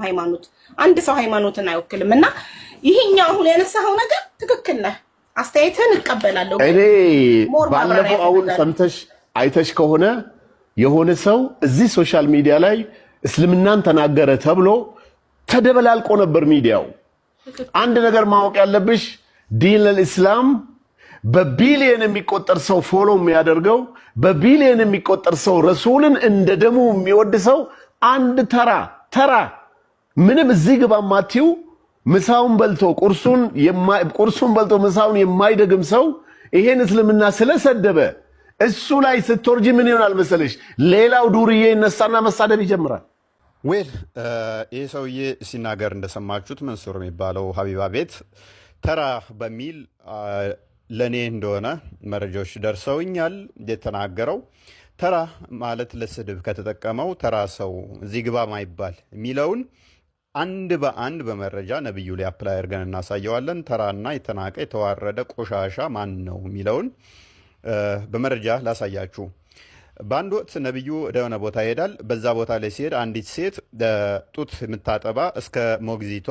ሃይማኖት አንድ ሰው ሃይማኖትን አይወክልምና ይሄኛው አሁን ያነሳው ነገር ትክክል ነው አስተያየትን እቀበላለሁ እኔ ባለፈው አሁን ሰምተሽ አይተሽ ከሆነ የሆነ ሰው እዚህ ሶሻል ሚዲያ ላይ እስልምናን ተናገረ ተብሎ ተደበላልቆ ነበር ሚዲያው አንድ ነገር ማወቅ ያለብሽ ዲን الاسلام በቢሊየን የሚቆጠር ሰው ፎሎ የሚያደርገው በቢሊየን የሚቆጠር ሰው ረሱልን እንደ ደሙ የሚወድ ሰው አንድ ተራ ምንም እዚህ ግባ ማቲው ምሳውን በልቶ ቁርሱን በልቶ ምሳውን የማይደግም ሰው ይሄን እስልምና ስለሰደበ እሱ ላይ ስትወርጂ ምን ይሆናል መሰለሽ ሌላው ዱርዬ ይነሳና መሳደብ ይጀምራል ዌል ይሄ ሰውዬ ሲናገር እንደሰማችሁት መንሱር የሚባለው ሀቢባ ቤት ተራ በሚል ለኔ እንደሆነ መረጃዎች ደርሰውኛል የተናገረው ተራ ማለት ለስድብ ከተጠቀመው ተራ ሰው እዚህ ግባ ማይባል የሚለውን አንድ በአንድ በመረጃ ነብዩ ላይ አፕላይ አድርገን እናሳየዋለን ተራና የተናቀ የተዋረደ ቆሻሻ ማን ነው የሚለውን በመረጃ ላሳያችሁ ባንድ ወቅት ነብዩ ወደሆነ ቦታ ይሄዳል በዛ ቦታ ላይ ሲሄድ አንዲት ሴት ጡት የምታጠባ እስከ ሞግዚቷ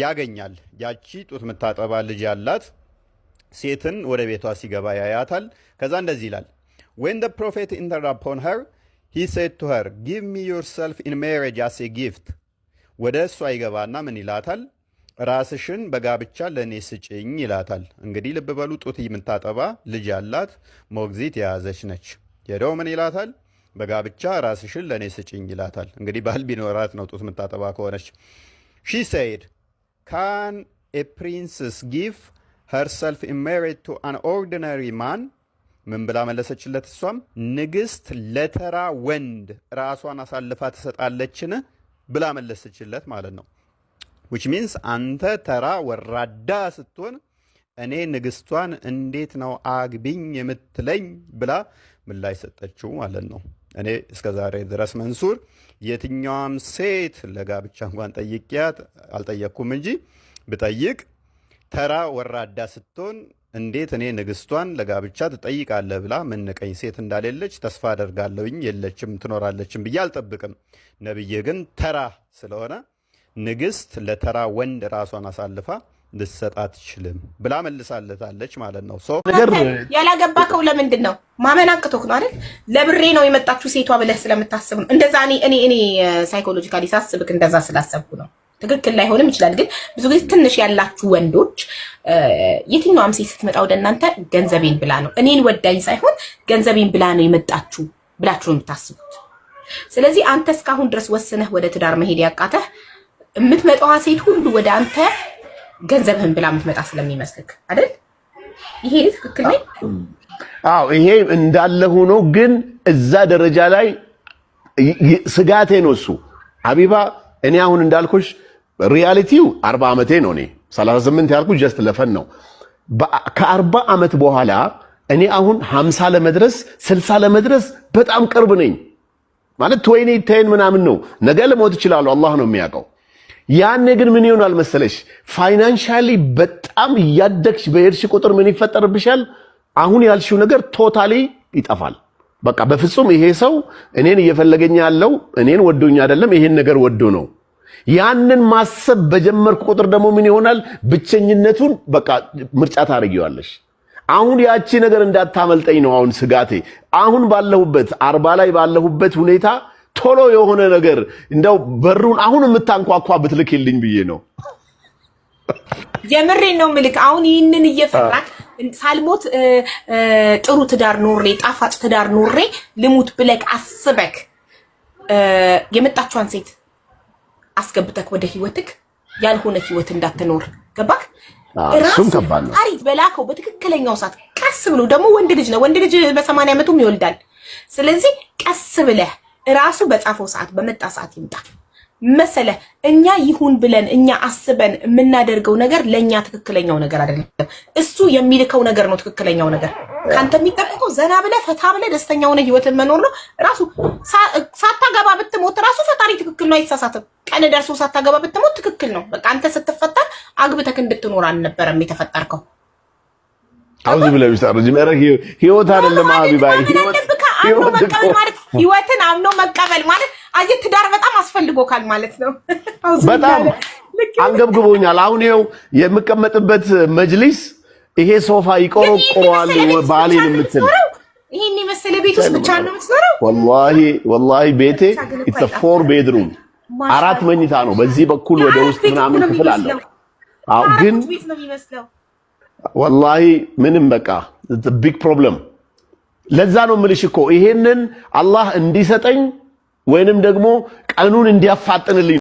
ያገኛል ያቺ ጡት የምታጠባ ልጅ ያላት ሴትን ወደ ቤቷ ሲገባ ያያታል ከዛ እንደዚህ ይላል when the prophet entered upon her he said to her give me yourself in marriage as a gift ወደ እሷ ይገባና ምን ይላታል ራስሽን በጋብቻ ለኔ ስጪኝ ይላታል እንግዲህ ልብ በሉ ጡት የምታጠባ ልጅ ያላት ሞግዚት የያዘች ነች የደው ምን ይላታል በጋብቻ ራስሽን ለኔ ስጪኝ ይላታል እንግዲህ ባል ቢኖራት ነው ጡት የምታጠባ ከሆነች she said can a princess give herself in marriage to an ordinary man ምን ብላ መለሰችለት እሷም ንግስት ለተራ ወንድ ራሷን አሳልፋ ትሰጣለችን ብላ መለሰችለት ማለት ነው which means አንተ ተራ ወራዳ ስትሆን እኔ ንግስቷን እንዴት ነው አግቢኝ የምትለኝ ብላ ምላሽ ሰጠችው ማለት ነው እኔ እስከዛሬ ድረስ መንሱር የትኛውም ሴት ለጋብቻ እንኳን ጠይቂያት አልጠየቅኩም እንጂ ብጠይቅ ተራ ወራዳ ስትሆን እንዴት እኔ ንግስቷን ለጋብቻ ትጠይቃለህ ብላ ምንቀኝ ሴት እንዳለለች ተስፋ አደርጋለሁኝ የለችም ትኖራለችም ብዬ አልጠብቅም ነብዬ ግን ተራ ስለሆነ ንግስት ለተራ ወንድ ራሷን አሳልፋ ልትሰጣት አትችልም ብላ መልሳለታለች ማለት ነው ሶ ነገር ያላገባከው ለምንድን ነው ማመናቀቶክ ነው አይደል ለብሬ ነው የመጣችሁ ሴቷ ብለህ ስለምታስብ ነው እንደዛ እኔ ሳይኮሎጂካሊ ሳስብክ እንደዛ ስላሰብኩ ነው ትክክል ላይሆንም ይችላል ግን ብዙ ጊዜ ትንሽ ያላችሁ ወንዶች የትኛውም ሴት ስትመጣ ወደ እናንተ ገንዘቤን ብላ ነው እኔን ወዳኝ ሳይሆን ገንዘቤን ብላ ነው የመጣችሁ ብላችሁ ነው የምታስቡት ስለዚህ አንተ እስካሁን ድረስ ወስነህ ወደ ትዳር መሄድ ያቃተህ የምትመጣው ሴት ሁሉ ወደ አንተ ገንዘብህን ብላ የምትመጣ ስለሚመስልክ አይደል ይሄ ትክክል ነው አዎ ይሄ እንዳለ ሆኖ ግን እዛ ደረጃ ላይ ስጋቴ ነው እሱ ሀቢባ እኔ አሁን እንዳልኩሽ ሪያሊቲው 40 አመቴ ነው እኔ 38 ያልኩሽ ጀስት ለፈን ነው ከ40 አመት በኋላ እኔ አሁን 50 ለመድረስ 60 ለመድረስ በጣም ቅርብ ነኝ ማለት 20 ምናምን ነው ነገ ለሞት ይችላል አላህ ነው የሚያውቀው ያኔ ግን ምን ይሆናል መሰለሽ ፋይናንሻሊ በጣም ያደግሽ በሄድሽ ቁጥር ምን ይፈጠርብሻል አሁን ያልሽው ነገር ቶታሊ ይጠፋል በቃ በፍጹም ይሄ ሰው እኔን እየፈለገኝ ያለው እኔን ወዶኝ አይደለም ይሄን ነገር ወዶ ነው ያንን ማሰብ በጀመርኩ ቁጥር ደግሞ ምን ይሆናል ብቸኝነቱን በቃ ምርጫ ታረጊዋለሽ አሁን ያቺ ነገር እንዳታመልጠኝ ነው አሁን ስጋቴ አሁን ባለሁበት 40 ላይ ባለሁበት ሁኔታ ቶሎ የሆነ ነገር እንደው በሩን አሁን የምታንኳኳ ብትልክልኝ ብዬ ነው የምሬን ነው ምልክ አሁን ይሄንን እየፈራክ ሳልሞት ጥሩ ትዳር ኖሬ ጣፋጭ ትዳር ኖሬ ልሙት ብለክ አስበክ የመጣቿን ሴት አስገብተክ ወደ ህይወትክ ያልሆነ ህይወት እንዳትኖር ገባክ እሱም ከባድ ነው አሪት በላከው በትክክለኛው ሰዓት ቀስ ብሎ ደግሞ ወንድ ልጅ ነው ወንድ ልጅ በ80 አመቱም ይወልዳል ስለዚህ ቀስ ብለህ ራሱ በጻፈው ሰዓት በመጣ ሰዓት ይምጣ መሰለ እኛ ይሁን ብለን እኛ አስበን የምናደርገው ነገር ለኛ ትክክለኛው ነገር አይደለም እሱ የሚልከው ነገር ነው ትክክለኛው ነገር ካንተ የሚጠብቀው ዘና ብለህ ፈታ ብለህ ደስተኛው ነው ህይወትን መኖር ነው ራሱ ሳታገባ ብትሞት ራሱ ፈጣሪ ትክክል ነው አይሳሳትም ቀን ደርሶ ሳታገባ ብትሞት ትክክል ነው በቃ አንተ ስትፈጠር አግብተክ እንድትኖር አልነበረም የተፈጠርከው አውዝ ብለህ ቢሳረጅ መረህ ህይወት አይደለም ሀቢባይ ህይወትን አምኖ መቀበል ማለት አየህ ትዳር በጣም አስፈልጎካል ማለት ነው። በጣም አንገብግቦኛል። አሁን ይኸው የምቀመጥበት መጅሊስ ይሄ ሶፋ ይቆረቆረዋል ባሌን የምትል ይሄን የመሰለ ቤት ውስጥ ብቻ ነው የምትኖረው? ወላሂ ቤቴ it's a 4 bedroom 4 መኝታ ነው። በዚህ በኩል ወደ ውስጥ ምናምን ክፍል አለው። አው ግን ቤት ነው የሚመስለው። ወላሂ ምንም በቃ it's a big problem። ለዛ ነው የምልሽ እኮ ይሄንን አላህ እንዲሰጠኝ ወይንም ደግሞ ቀኑን እንዲያፋጥንልኝ